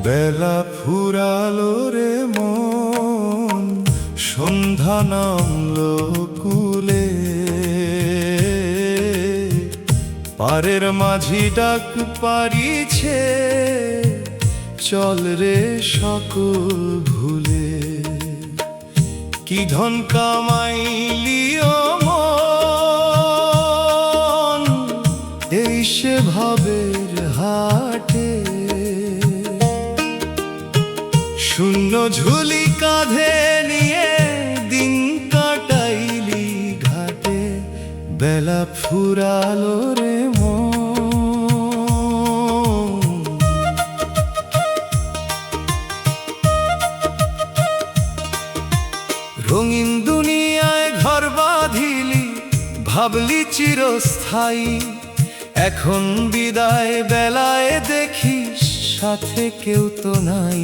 বেলা ফুরালো রে মন, সন্ধ্যা নামলো কুলে। পারের মাঝি ডাক পারিছে, চল রে সকল ভুলে। কি ধন কামাইলি ও মন, এই সে ভাবের হাটে। শূন্য ঝুলি কাঁধে নিয়ে দিন কাটাইলি ঘাটে। বেলা ফুরালো রে মন। রঙিন দুনিয়ায় ঘর বাঁধিলি, ভাবলি চিরস্থায়ী। এখন বিদায় বেলায় দেখিস, সাথে কেউ তো নাই।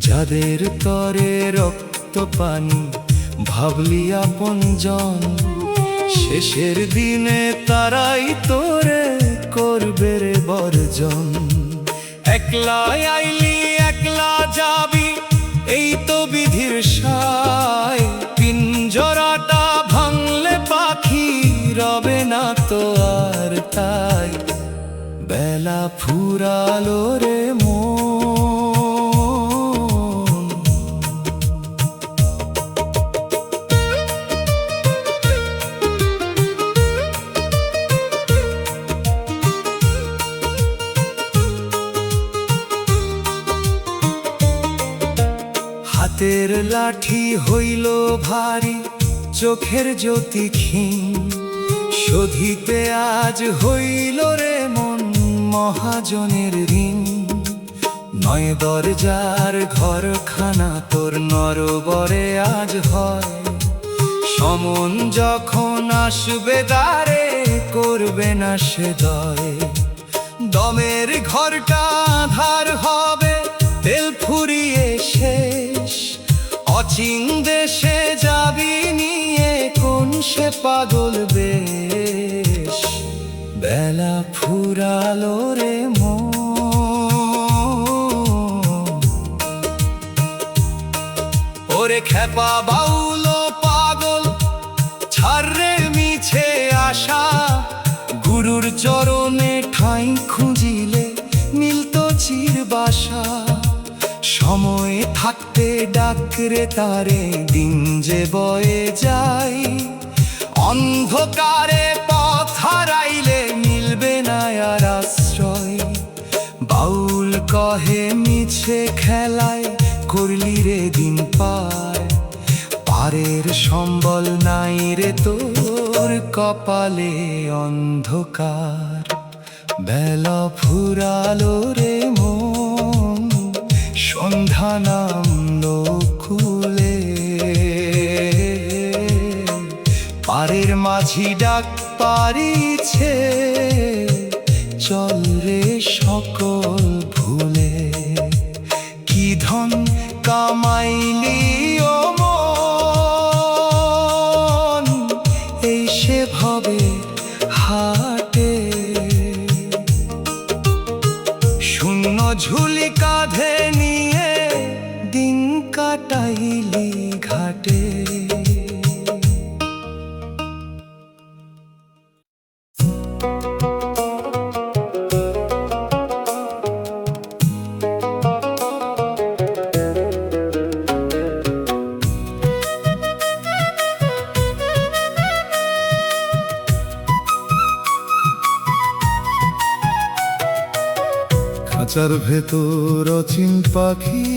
যাদের তরে রক্ত পানি, ভাবলি আপনজন। শেষের দিনে তারাই তোরে করবে রে বর্জন। একলা আইলি একলা যাবি, এই তো বিধির সায়। পিঞ্জরাটা ভাঙলে পাখি রবে না তো আর তাই। বেলা ফুরালো রে মন। হাতের লাঠি হইল ভারী, চোখের জ্যোতি ক্ষীণ। শোধিতে আজ হইল রে মন, মহাজনের ঋণ। নয় দরজার ঘরখানা তোর নরবরে আজ হয়। সমন যখন আসবে দ্বারে, করবে না সে দয়। দমের ঘরটা আঁধার হবে, তেল ফুরিয়ে শেষ। অচিন দেশে যাবি নিয়ে, কোন সে পাগল বেশ। বেলা ফুরালো রে মন। ওরে খেপা বাউল পাগল, ছাড় রে মিছে আশা। গুরুর চরণে ঠাঁই খুঁজিলে, মিলত চির বাসা। সময় থাকতে ডাকরে তারে, দিন যে বয়ে যায়। অন্ধকারে পথ হারাইলে, মিলবে না আর আশ্রয়। বাউল কহে মিছে খেলায়, করলি রে দিন পায়। পারের সম্বল নাই রে তোর, কপালে অন্ধকার। বেলা ফুরালো রে মন, সন্ধ্যা নামলো কুলে। পারের মাঝি ডাক পারিছে, চল রে সকল ভুলে। কি ধন কামাইলি ও মন, এই সে ভবে হাটে। শূন্য ঝুলি কাঁধে নিয়ে, দিন কাটাইলি ঘাটে। খাঁচার ভেতর অচিন পাখি,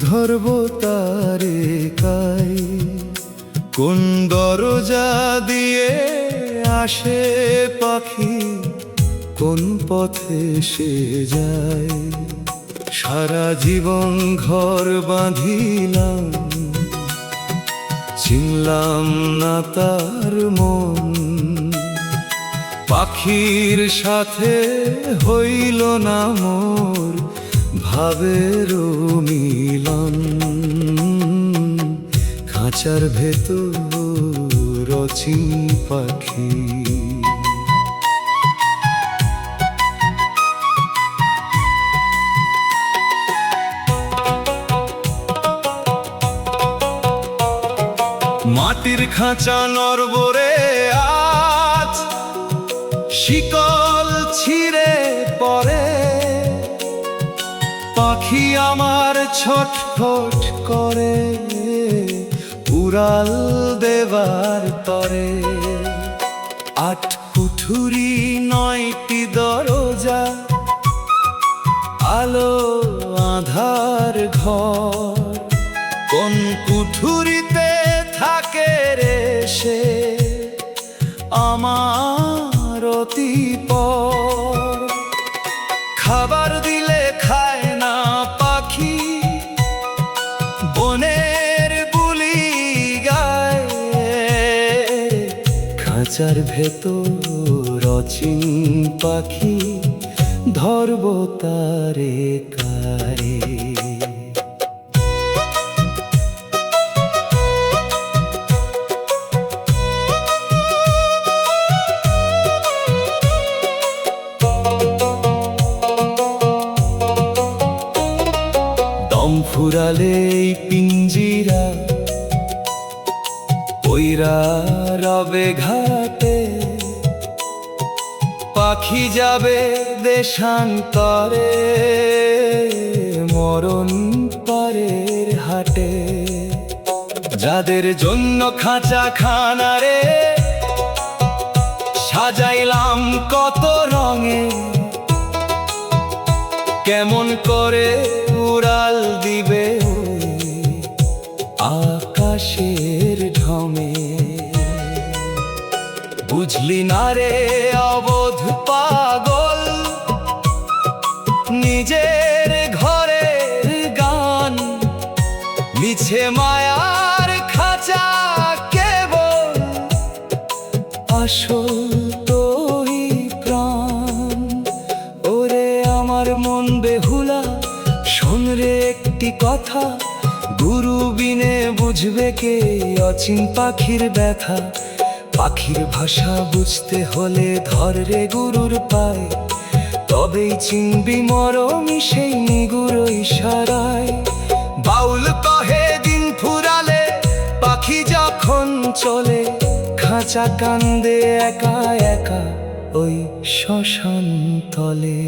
ধরব তারে কাই। কোন দরজা দিয়ে আসে পাখি, কোন পথে সে যায়। সারা জীবন ঘর বাঁধিলাম, চিনলাম না তার মন। পাখির সাথে হইল না মোর, ভাবের মিলন। খাঁচার ভেতর অচিন পাখি। খাঁচা নড়বড়ে আজ শিকল ছিঁড়ে পড়ে, পাখি আমার ছটফট করে উড়াল দেবার তরে। 8 কুঠুরি 9টি দরজা, আলো আঁধার ঘর, কোন কুঠুরিতে থাকে রে সে আমার অতিপর। খাবার দিলে খায় না পাখি, বনের বুলি গায়, খাঁচার ভেতর অচিন পাখি ধরব তারে কারে। দম ফুরালে পিঞ্জিরা পইরা রবে ঘাটে, পাখি যাবে দেশান্তরে মরণ পারের হাটে। যাদের জন্য খাঁচা খানারে সাজাইলাম কত রঙে, কেমন করে উড়াল দিবে আকাশের ঢমে। বুঝলি না রে অবোধ পাগল, নিজের ঘরের গান মিছে মায়ার খাঁচা কেবল, আসল তোই প্রাণ। ওরে আমার মন বেহুলা, শোন রে একটি কথা, গুরু বিনে বুঝবে কে অচিন পাখির ব্যথা। পাখির ভাষা বুঝতে হলে ধর রে গুরুর পায়, তবেই চিনবি মরমি সেই নিগুড় ইশারায়। বাউল কহে দিন ফুরালে পাখি যখন চলে, খাঁচা কান্দে একা একা ওই শ্মশান তলে।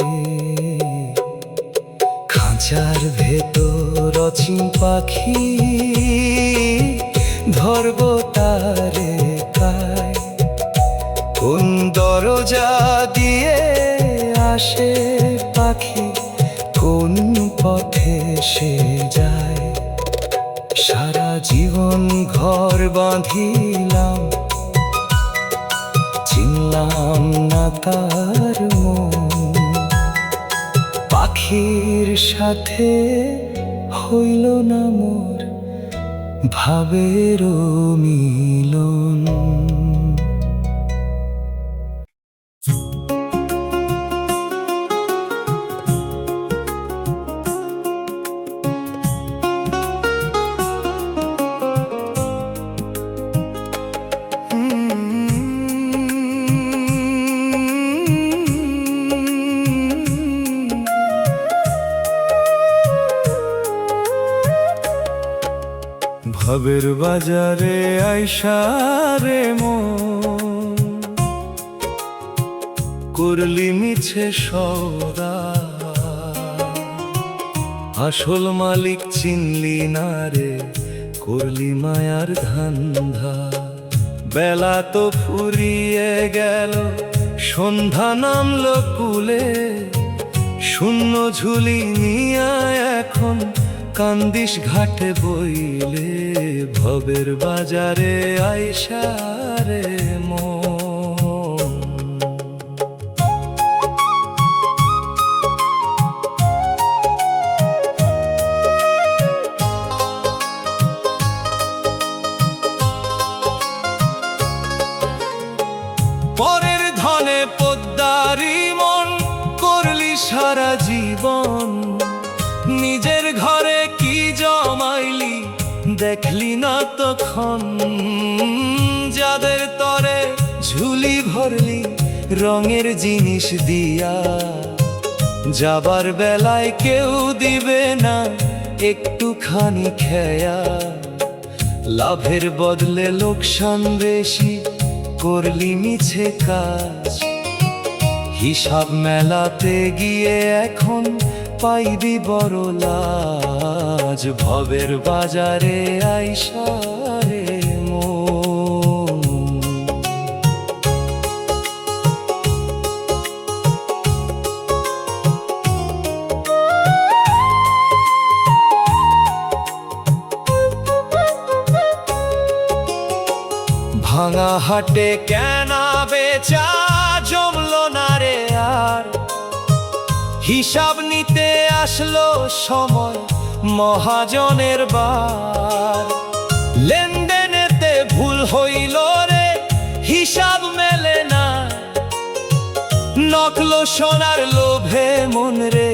খাঁচার ভেতর অচিন পাখি ধরব তারে কায়, কোন দরজা দিয়ে আসে পাখি, কোন পথে সে যায়। সারা জীবন ঘর বাঁধিলাম, চিনলাম না তার মন। পাখির সাথে হইল না মোর ভাবের মিলন। ভাবের বাজারে আইসা রে মন, করলি মিছে সওদা, আসল মালিক চিনলি না রে, করলি মায়ার ধান্ধা। বেলা তো ফুরিয়ে গেল, সন্ধ্যা নামলো কুলে, শূন্য ঝুলি নিয়া এখন কান্দিস ঘাটে বইলে। ভবের বাজারে আইসা রে মন। পরের ধনে পোদ্দারি মন করলি সারা জীবন, নিজের ঘরে কি জমাইলি দেখলি না তখন। যাদের তরে ঝুলি ভরলি রঙের জিনিস দিয়া, যাবার বেলায় কেউ দিবে না একটুখানি খেয়া। লাভের বদলে লোকসান বেশি, করলি মিছে কাজ। হিসাব মেলাতে গিয়ে এখন পাইবি বড় লাজ। ভবের বাজারে আইসা রে মন, ভাঙা হাটে কেনা বেচা জমলো না রে আর। হিসাব নিতে আসলো সময় মহাজনের বার। লেনদেনেতে ভুল হইল রে, হিসাব মেলে না। নকল সোনার লোভে মন রে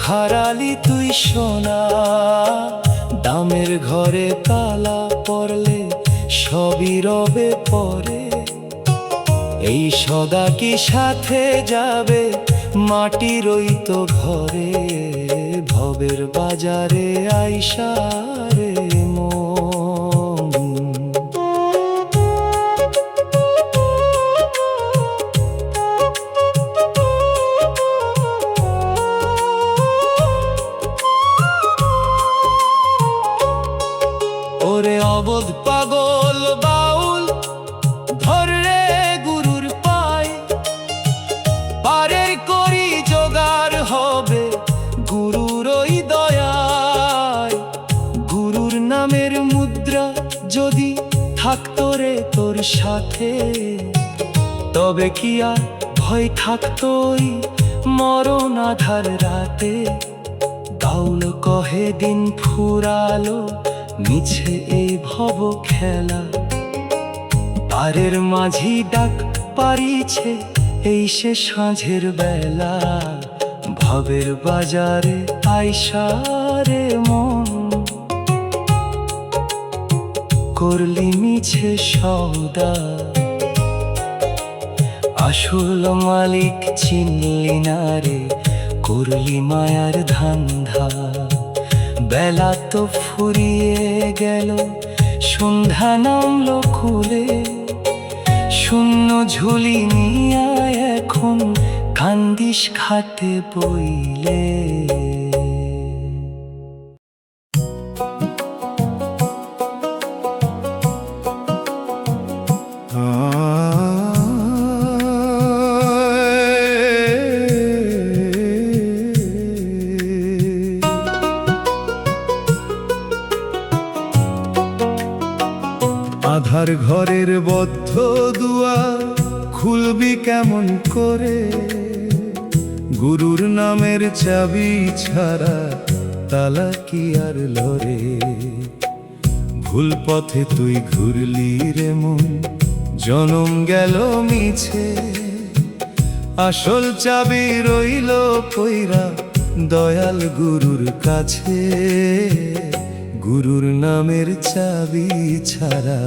হারালি তুই সোনা। দামের ঘরে তালা পড়লে সবই রবে পরে। এই সদা কি সাথে যাবে মাটির ওই তো ঘরে। ভবের বাজারে আইসা রে মন, ওরে অবোধ পাগল বাউল ধর রে গুরুর পায়। পারের করি জোগাড় হবে গুরুর ওই দয়ায়। গুরুর নামের মুদ্রা যদি থাকতো রে তোর সাথে, তবে কি আর ভয় থাকতো ওই মরণ আধার রাতে। গাউল কহে দিন ফুরালো মিছে এই ভব খেলা। পারের মাঝি ডাক পারিছে এই সে সাঁঝের বেলা। ভবের বাজারে আইসা রে মন, করলি মিছে সওদা। আসল মালিক চিনলি না রে, করলি মায়ার ধান্ধা। বেলা তো ফুরিয়ে গেল, সন্ধ্যা নামলো খুলে। শূন্য ঝুলি নিয়া এখন কান্দিস খাটে বইলে। আধার ঘরের বদ্ধ দুয়ার খুলবি কেমন করে। গুরুর নামের চাবি ছাড়া তালা কি আর লরে। ভুল পথে তুই ঘুরলি রে মন, জনম গেল মিছে। আসল চাবি রইল কইরা দয়াল গুরুর কাছে। গুরুর নামের চাবি ছাড়া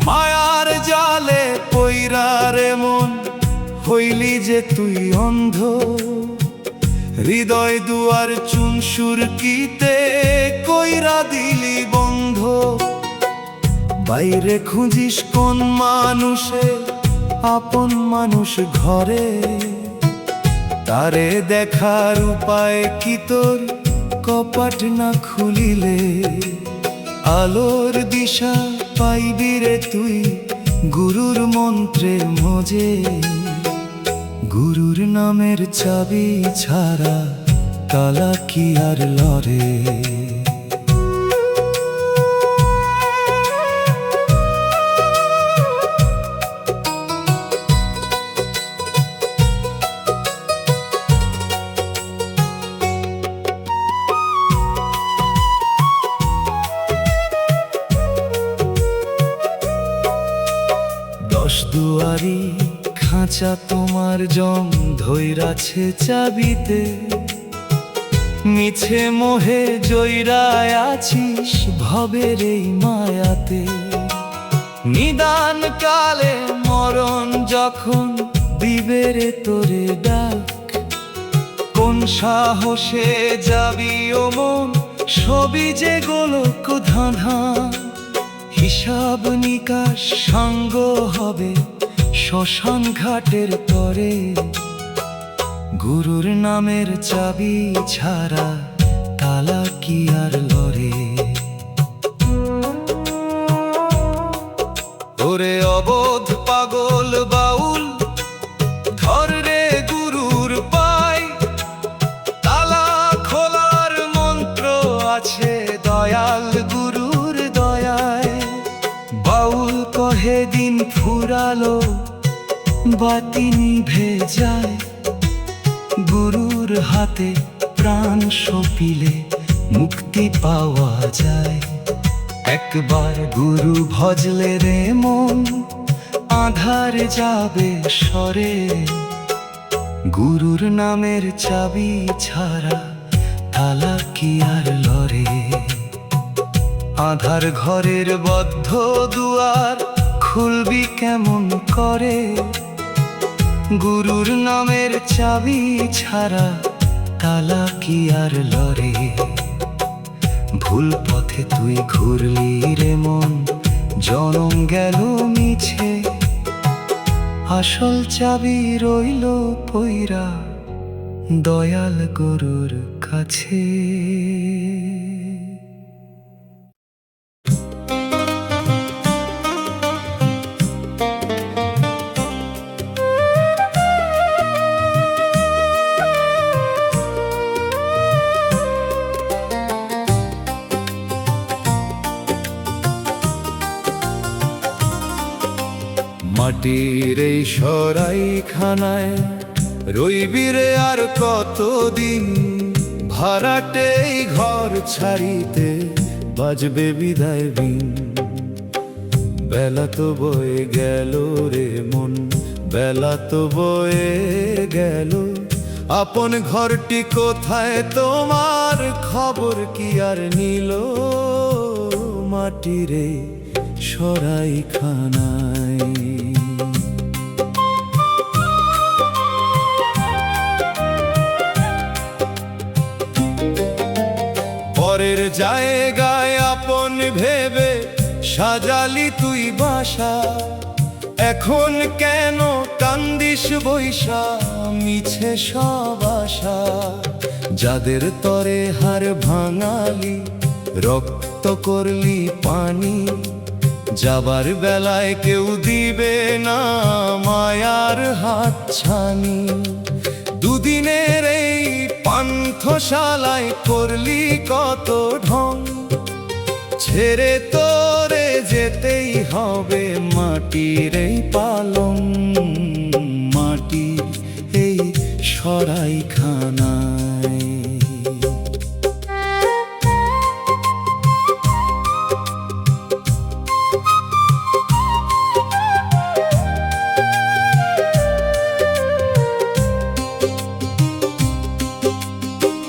মায়ার জালে পইরা রে মন, হইলি যে তুই অন্ধ। হৃদয় দুয়ার চুন সুরকিতে কইরা দিলি বন্ধ। বাইরে খুঁজিস কোন মানুষে, আপন মানুষ ঘরে। তারে দেখার উপায় কি তোর কপাট না খুলিলে। আলোর দিশা পাইবি রে তুই গুরুর মন্ত্রে মজে। গুরুর নামের চাবি ছাড়া তালা কি আর লরে। দশ দুয়ারি খাঁচা তোমার জম ধইরাছে চাবিতে। মিছে মোহে জয়রায় আছিস ভবের এই মায়াতে। নিদান কালে মরণ যখন দিবে রে তোরে ডাক, কোন সাহসে যাবি ও মন, সবই যে গোলক ধাঁধা। হিসাব নিকাশ সাঙ্গ হবে শ্মশান ঘাটের তরে, গুরুর নামের চাবি ছাড়া তালা কি আর লড়ে। ওরে অবোধ পাগল বাউল, ধর রে গুরুর পাই, তালা খোলার মন্ত্র আছে দয়াল গুরুর দয়ায়। বাউল কহে দিন ফুরালো বাতি নিভে যায়, গুরুর হাতে প্রাণ সঁপিলে মুক্তি পাওয়া যায়। একবার গুরু ভজলে রে মন, আধার যাবে সরে, গুরুর নামের চাবি ছাড়া তালা কি আর লড়ে। আধার ঘরের বদ্ধ দুয়ার খুলবি কেমন করে, গুরুর নামের চাবি ছাড়া তালা কি আর লড়ে। ভুল পথে তুই ঘুরলি রে মন, জনম গেল মিছে, আসল চাবি রইল পইরা দয়াল গুরুর কাছে। মাটির এই সরাইখানায় রইবি রে আর কতদিন, ভাড়াটে এই ঘর ছাড়িতে বাজবে বিদায় বিন। বেলা তো বয়ে গেল রে মন, বেলা তো বয়ে গেল, আপন ঘরটি কোথায় তোমার খবর কি আর নিল। মাটির এই সরাইখানায় পরের জায়গায় আপন ভেবে সাজালি তুই বাসা, এখন কেন কান্দিস বৈশা মিছে সব আশা। যাদের তরে হার ভাঙালি রক্ত করলি পানি, যাবার বেলায় কেউ দিবে না মায়ার হাত ছানি। দুদিনের এই পান্থশালায় করলি কত ঢং, ছেড়ে তোরে যেতেই হবে মাটির এই পালং। মাটির এই সরাইখানায়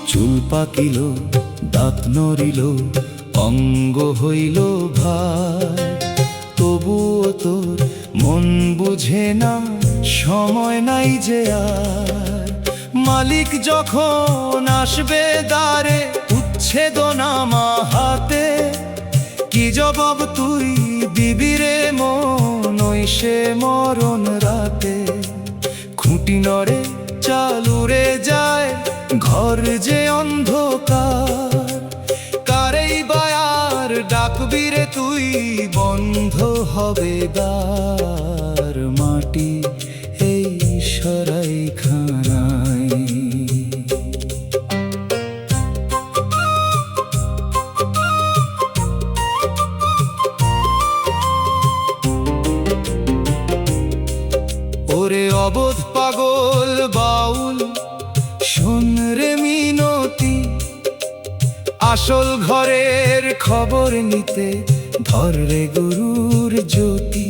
চুল পাকিল, দাঁত নড়িল, অঙ্গ হইল ভার, তবুও তোর মন বুঝে না সময় নাই যে আর। মালিক যখন আসবে দ্বারে উচ্ছেদনামা হাতে, কি জবাব তুই দিবি রে মন ওই সে মরণ রাতে। খুঁটি নড়ে চাল উড়ে যায়, ঘর যে অন্ধকার, কারেই বায়ার ডাকবি রে তুই বন্ধ হবে দ্বার। মাটি এই সরাইখানায় ওরে অবোধ পাগল বাউল, শোন রে মিনতি, আসল ঘরের খবর নিতে ধর রে গুরুর জ্যোতি।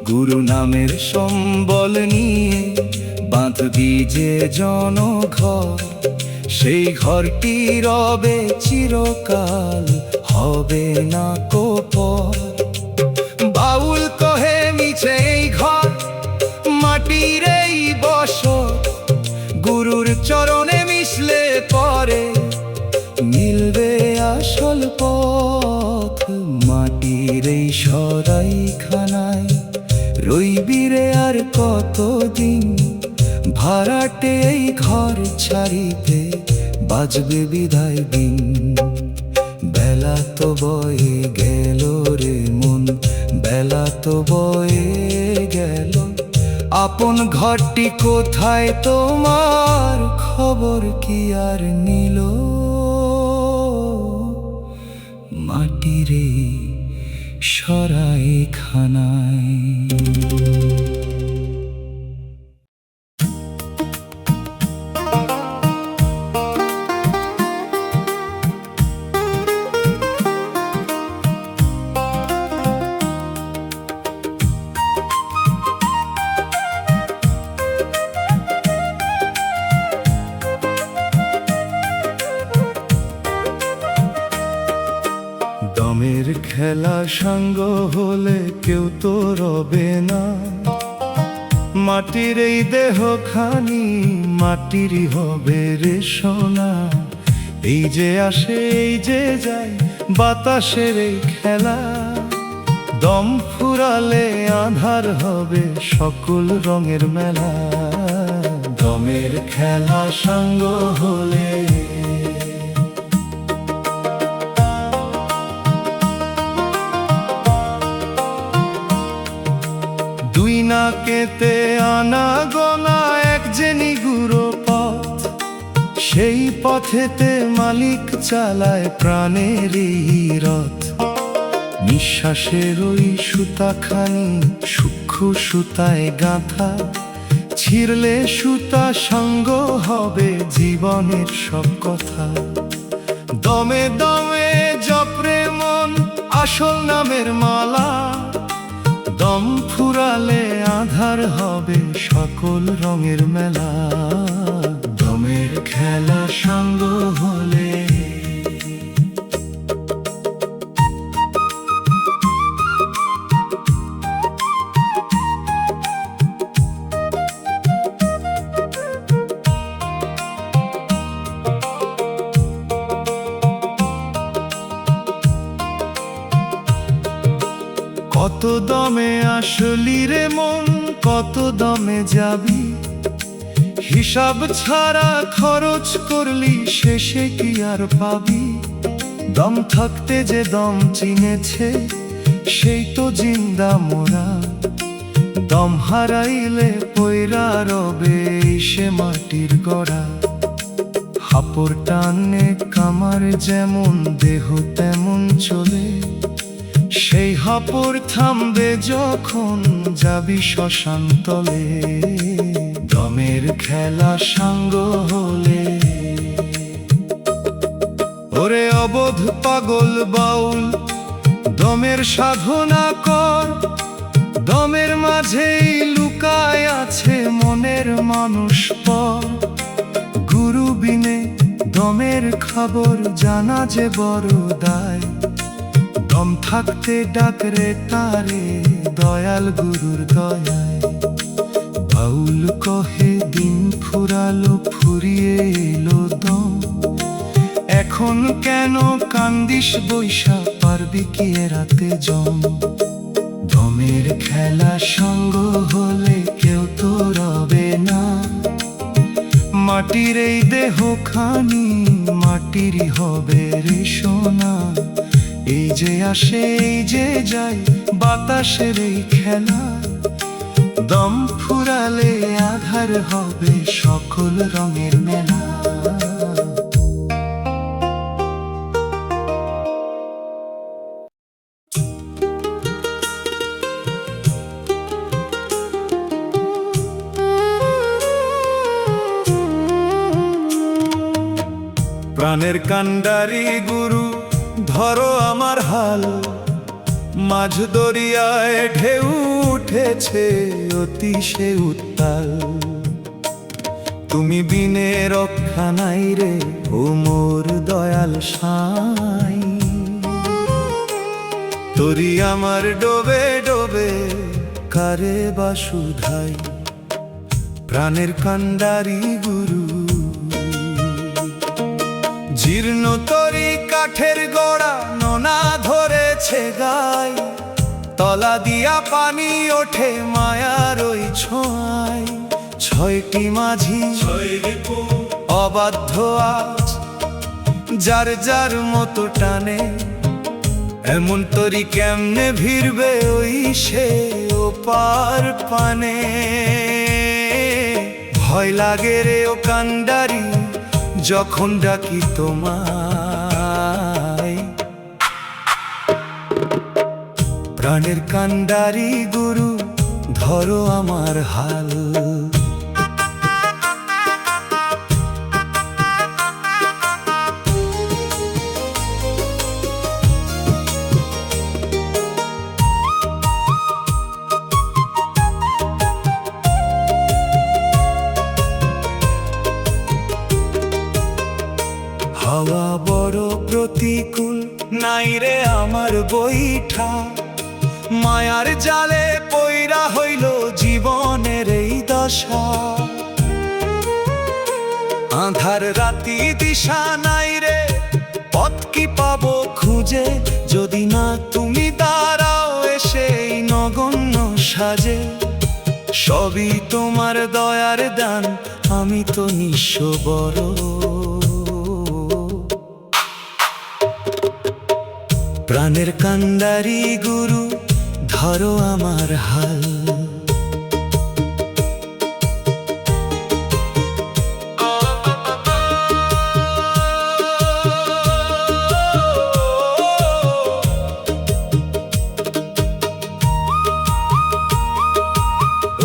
গুরু নামের সম্বল নিয়ে বাঁধবি যে জনঘর, সেই ঘরটি রবে চিরকাল, হবে না কোপর। বাউল কহে মিছে এই ঘর, মাটির এই বসর, গুরুর চরণে মিশলে পরে মিলবে আসল পথ। মাটির এই সরাইখানায় রইবি রে আর কতদিন, ভাড়াটে এই ঘর ছাড়িতে বাজবে বিদায় দিন। বেলা তো বয়ে গেল রে মন, বেলা তো বয়ে গেল, আপন ঘরটি কোথায় তোমার, খবর কি আর নিল। মাটির এই সরাইখানায়। দমের খেলা সঙ্গ হলে কেউ তো রবে না, মাটির এই দেহখানি মাটিরই হবে রে সোনা। এই যে আসে এই যে যায় বাতাসের এই খেলা, দম ফুরালে আঁধার হবে সকল রঙের মেলা। দমের খেলা সঙ্গ হলে দুই নাকেতে আনা গোনা এক যে নিগুড়ো পথ, সেই পথেতে মালিক চালায় প্রাণেরই রথ। নিঃশ্বাসের ওই সুতাখানি সূক্ষ্ম সুতায় গাঁথা, ছিঁড়লে সুতা সঙ্গ হবে জীবনের সব কথা। দমে দমে জপরে মন আসল নামের মালা, দম ফুরালে আধার হবে সকল রঙের মেলা। দমের খেলা সঙ্গ হলে কত দমে আসলি রে মন, কত দমে যাবি, হিসাব ছাড়া খরচ করলি শেষে কি আর পাবি। দম থাকতে যে দম চিনেছে সেই তো জিন্দা মোরা, দম হারাইলে পয়রা রবে সে মাটির গড়া। হাপর টানে কামার যেমন দেহ তেমন চলে, সেই হাপর থামবে যখন যাবি শ্মশান তলে। দমের খেলা সঙ্গ হলে ওরে অবোধ পাগল বাউল, দমের সাধনা কর। দমের মাঝেই লুকায় আছে মনের মানুষ পর। গুরু বিনে দমের খবর জানা যে বড় দায়, দম থাকতে ডাকরে তারে দয়াল গুরুর দয়ায়। বাউল কহে দিন ফুরালো ফুরিয়ে এলো দম, এখন কেন কান্দিস বৈশা পারবি কি এরাতে জম। দমের খেলা সঙ্গ হলে কেউ তো রবে না, মাটির এই দেহখানি মাটিরই হবে রে সোনা। এই যে আসে এই যে যায় বাতাসের এই খেলা, দম ফুরালে আধার হবে সকল রঙের মেলা। প্রাণের কান্ডারি গুরু ধরো আমার হাল, মাঝ দরিয়ায় ঢেউ উঠেছে অতি সে উত্তাল। তুমি বিনে রক্ষা নাই রে ও মোর দয়াল সাই। তোরি আমার ডোবে ডোবে কারে বাসুধাই, প্রাণের কান্ডারি গুরু। জীর্ণ তরি কাঠের গড়া নোনা ধরেছে গাই, তলা দিয়া পানি ওঠে মায়ার ওই ছোঁয়ায়। ছয়টি মাঝি অবাধ্য আজ যার যার মতো টানে, এমন তরি কেমনে ভিড়বে ওই সে ওপার পানে। ভয় লাগে রে ও কান্ডারি যখন ডাকি তোমায়, প্রাণের কান্ডারি গুরু ধরো আমার হাল। হাওয়া বড় প্রতিকূল নাই রে আমার বৈঠা, মায়ার জালে পইরা হইল জীবনের এই দশা। আঁধার রাতি দিশা নাই রে, পথ কি পাবো খুঁজে, যদি না তুমি দাঁড়াও এসে এই নগণ্য সাজে। সবই তোমার দয়ার দান, আমি তো নিঃস্ব বড়। প্রাণের কান্ডারি গুরু ধরো আমার হাল।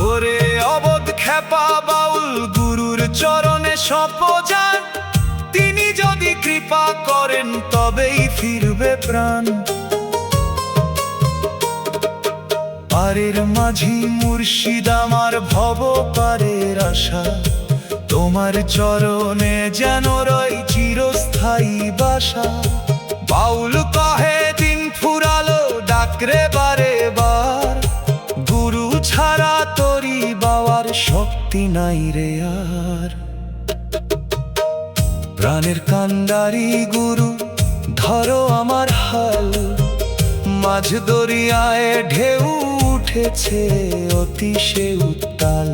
ওরে অবধ খেপা বাউল গুরুর চরণে সপজান, তিনি যদি কৃপা করেন তবেই ফিরবে প্রাণ। পারের মাঝি মুর্শিদ আমার ভব পারের আশা, তোমার চরণে যেন রয় চিরস্থায়ী বাসা। বাউল কহে দিন ফুরালো ডাকরে বারে বার, গুরু ছাড়া তরি বাবার শক্তি নাই রে আর। প্রাণের কান্ডারি গুরু ধরো আমার হাল, মাঝ দরিয়ায় ঢেউ উঠেছে অতিশে উত্তাল।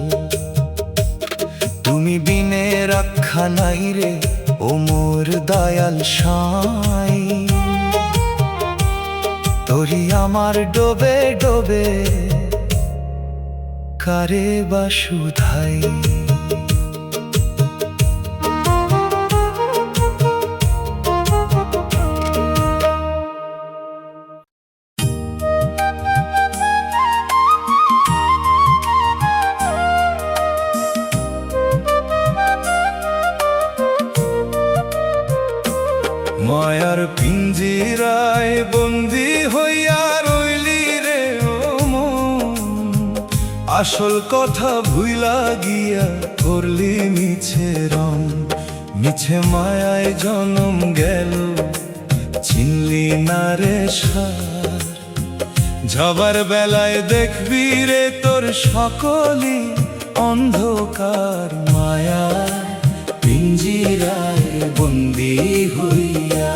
তুমি বিনে রক্ষা নাই রে ও মোর দয়াল সাই, তোরি আমার ডোবে ডোবে কারে বাসুধাই। মায়ার পিঞ্জিরায় বন্দি হইয়া রইলি রে ও মন, আসল কথা ভুইলা গিয়া করলি মিছে রং। মিছে মায়ায় জনম গেল চিনলি না রে সার, যাবার বেলায় দেখবি রে তোর সকলই অন্ধকার। মায়া পিঞ্জিরায় বন্দি হইয়া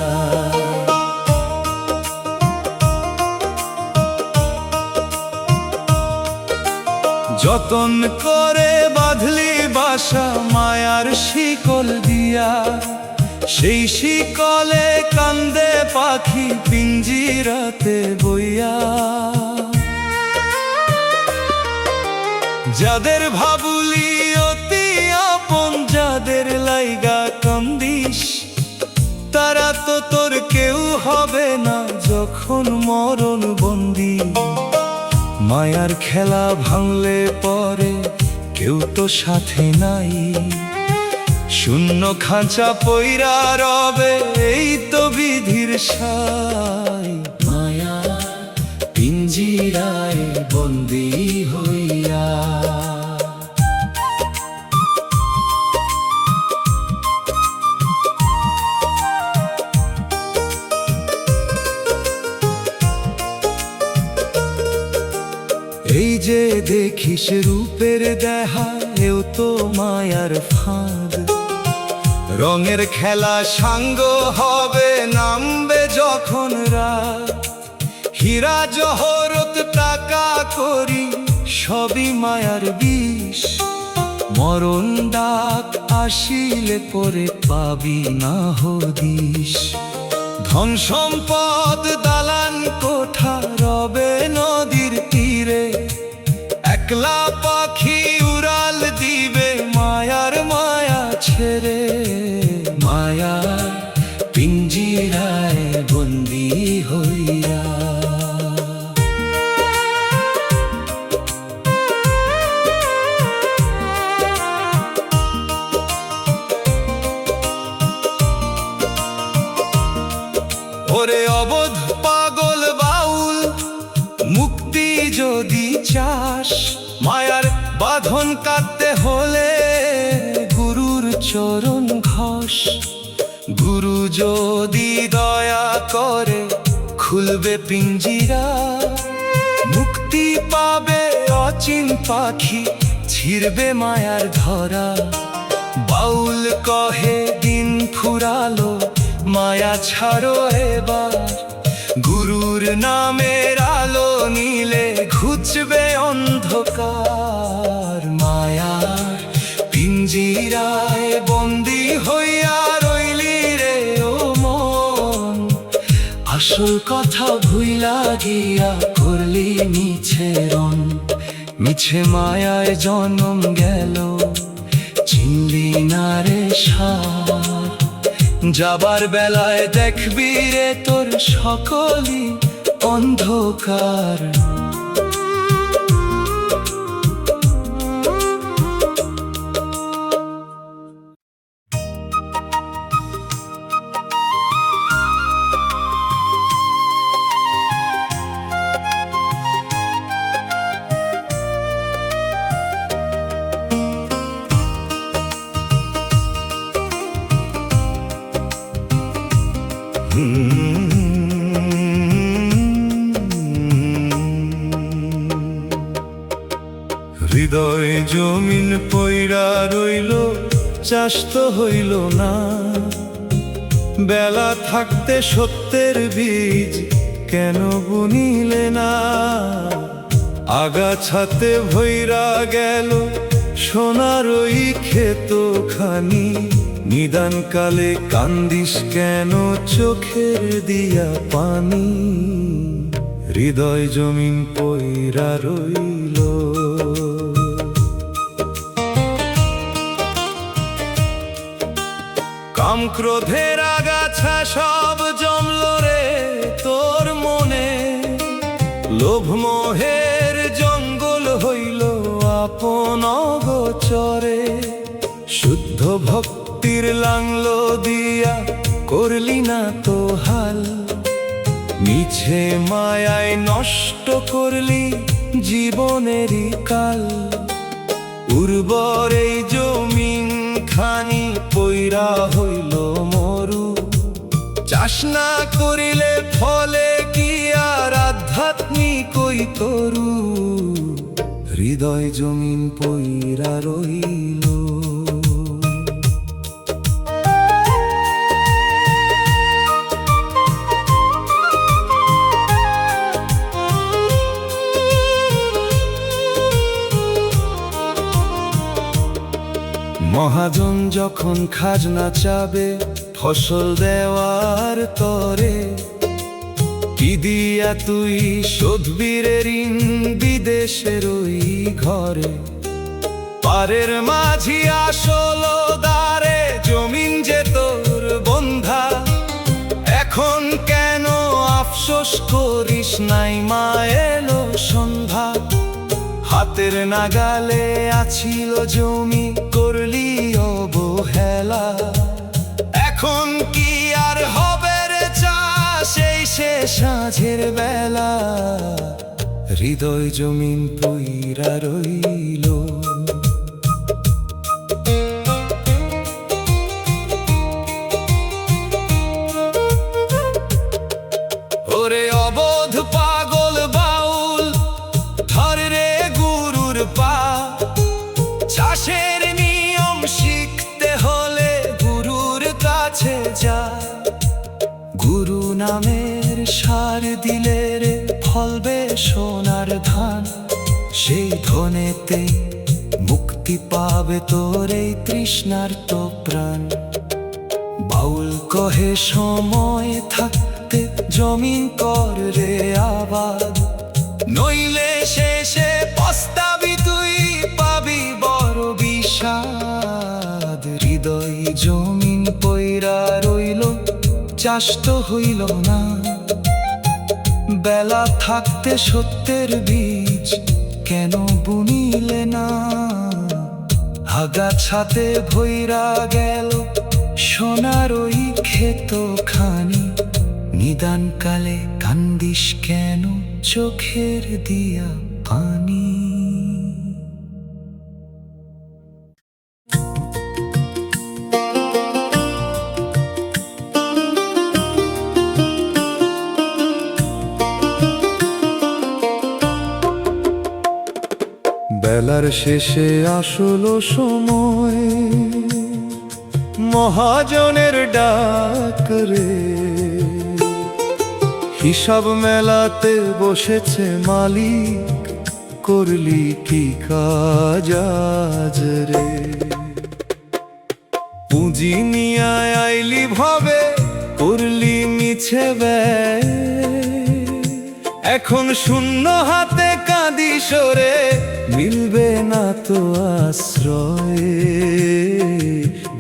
যতন করে বাঁধলি বাসা মায়ার শিকল দিয়া, সেই শিকলে কান্দে পাখি পিঞ্জিরাতে বইয়া। যাদের ভাবুলি অতি আপন, যাদের লাইগা কান্দিস, তারা তো তোর কেউ হবে না যখন মরণ বন্দি। মায়ার খেলা ভাঙলে পরে কেউ তো সাথে নাই, শূন্য খাঁচা পইরা রবে এই তো বিধির সাই। মায়া পিঞ্জিরায় বন্দি হইয়া দেখিস রূপের দেহা, এও তো মায়ার ফাঁদ। রঙের খেলা সাঙ্গ হবে, নামবে যখন রাত। হীরা জহরত টাকা করি, সবই মায়ার বিষ। মরণ ডাক আসিলে পরে পাবি না হদিস। ধন সম্পদ দালান কোঠা রবে নদীর তীরে, একলা পাখি উড়াল দিবে মায়ার মায়া ছেড়ে। মায়ার পিঞ্জিরায় বন্দী হইয়া। ওরে অবোধ পাগল বাউল, মুক্তি যদি চাস, মায়ার বাঁধন কাটতে হলে গুরুর চরণ ঘষ। গুরু যদি দয়া করে খুলবে পিঞ্জিরা, মুক্তি পাবে অচিন পাখি, ছিড়বে মায়ার ধরা। বাউল কহে দিন ফুরালো, মায়া ছাড়ো এবার। গুরুর নামের আলো নিলে ঘুচবে অন্ধকার। মায়ার পিঞ্জিরায় বন্দী হইয়া রইলি রে ও মন, আসল কথা ভুইলা গিয়া করলি মিছে রণ। মিছে মায়ায় জন্ম গেল, চিনলি না রে সার। যাবার বেলায় দেখবি রে তোর সকলই অন্ধকার। হৃদয় জমিন পইরা রইল, চাষ তো হইল না। বেলা থাকতে সত্যের বীজ কেন বুনিলে না? আগাছাতে ভইরা গেল সোনার ওই ক্ষেত খানি। নিদান কালে কান্দিস কেন চোখের দিয়া পানি? হৃদয় জমিন পইরা রইল। কাম ক্রোধের আগাছা সব জমল রে তোর মনে। লোভ মোহের জঙ্গল হইল আপন অগোচরে। শুদ্ধ ভক্তির লাংলো দিয়া করলি না তো হাল। মিছে মায়ায় নষ্ট করলি জীবনেরই কাল। উর্বর এই জমিন খানি পইরা হইল মরু। চাষ না করিলে ফলে কি আর আধ্যাত্মিক ওই তরু? হৃদয় জমিন পইরা রইল। মহাজন যখন খাজনা চাবে ফসল দেওয়ার তরে, কি দিয়া তুই শোধবি রে ঋণ বিদেশের ওই ঘরে? পারের মাঝি আসল দ্বারে জমিন যে তোর বন্ধা। এখন কেন আফসোস করিস নাই মা এলো সন্ধ্যা? হাতের নাগালে আছিল জমি করলি অবহেলা। এখন কি আর হবে রে চাষ এই শেষ সাঁঝের বেলা? হৃদয় জমিন পইরা রইল। ওরে অবোধ পাগল বাউল, ধর রে গুরুর দুবার দিলে রে ফলবে সোনার ধান, সেই ধনেতে মুক্তি পাবে তোর এই তৃষ্ণার্ত প্রাণ। বাউল কহে সময় থাকতে জমিন কর রে আবাদ, নইলে শেষে পস্তাবি তুই, পাবি বড় বিষাদ। হৃদয় জমিন পইরা রইল, চাষ তো হইল না, বেলা থাকতে সত্যের বীজ কেন বুনিলে না? আগাছাতে ভইরা গেল সোনার ওই ক্ষেত খানি, নিদান কালে কান্দিস কেন চোখের দিয়া পানি? বেলার শেষে আসলো সময়, মহাজনের ডাক রে, হিসাব মেলাতে বসেছে মালিক, করলি কি কাজ আজ রে? পুঁজি নিয়ে আইলি ভাবে, করলি মিছে ব্যয়, এখন শূন্য হাতে কাঁদি সরে, মিলবে না তো আশ্রয়।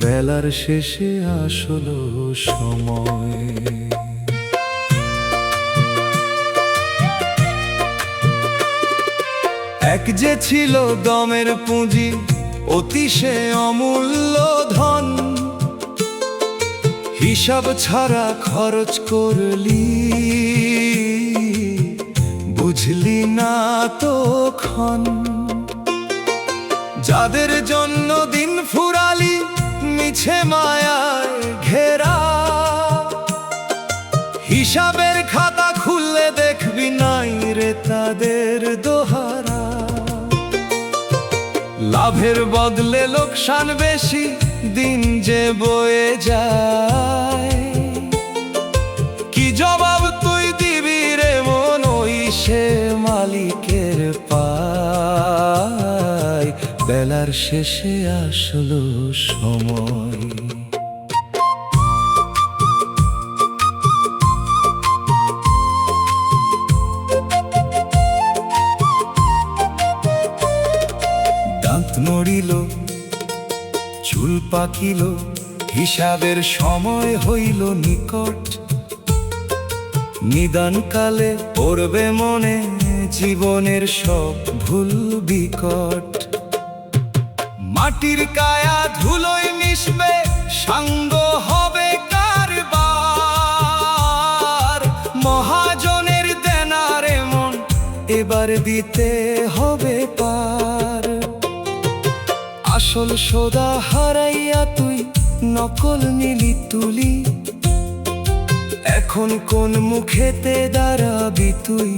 বেলার শেষে আসলো সময়। এক যে ছিল দমের পুঁজি, অতি সে অমূল্য ধন, হিসাব ছাড়া খরচ করলি, বুঝলি না তখন। যাদের জন্য দিন ফুরালি মিছে মায়ায় ঘেরা, হিসাবের খাতা খুললে দেখবি নাই রে তাদের দোহারা। লাভের বদলে লোকসান বেশি, দিন যে বয়ে যায়, কি জবাব তুই দিবি রে মন ওই সে মালিকের পায়? বেলার শেষে আসলো সময়। দাঁত নড়িল, চুল পাকিল, হিসাবের সময় হইল নিকট, নিদান কালে পড়বে মনে জীবনের সব ভুল বিকট। মাটির কায়া ধুলোয় মিশবে, সাঙ্গ হবে কারবার, মহাজনের দেনার মন এবার দিতে হবে পার। আসল সোদা হারাইয়া তুই নকল নিলি তুলি, এখন কোন মুখেতে দাঁড়াবি তুই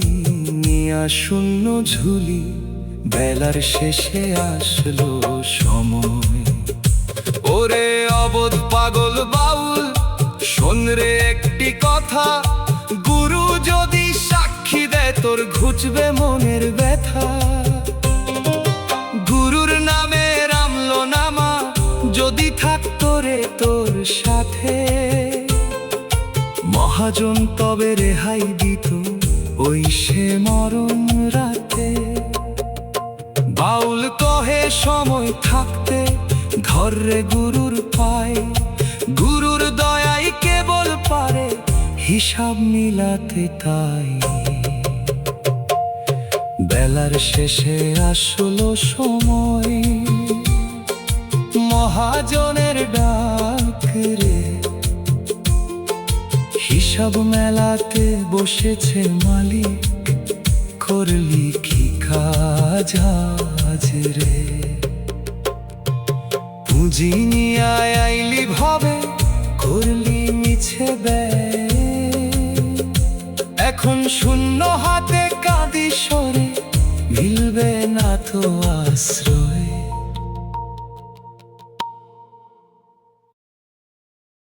নিয়া শূন্য ঝুলি? বেলার শেষে আসলো সময়। ওরে অবোধ পাগল বাউল, শোন রে একটি কথা, গুরু যদি সাক্ষী দেয় তোর ঘুচবে মনের ব্যথা। গুরুর নামে রামলো নামা যদি থাকতো রে তোর সাথে, মহাজন তবে রেহাই দিত ওই সে মরণ রাতে। বাউল কহে সময় থাকতে ধর রে গুরুর পায়, গুরুর দয়াই কেবল পারে হিসাব মিলাতে তাই। বেলার শেষে আসলো সময়, মহাজনের ডাক রে, হিসাব মেলাতে বসেছে মালিক, করলি কি কাজ আজ রে? পুঁজি নিয়ে আইলি ভাবে, করলি মিছে ব্যয়, এখন শূন্য হাতে কাঁদি সরে, মিলবে না তো আশ্রয়।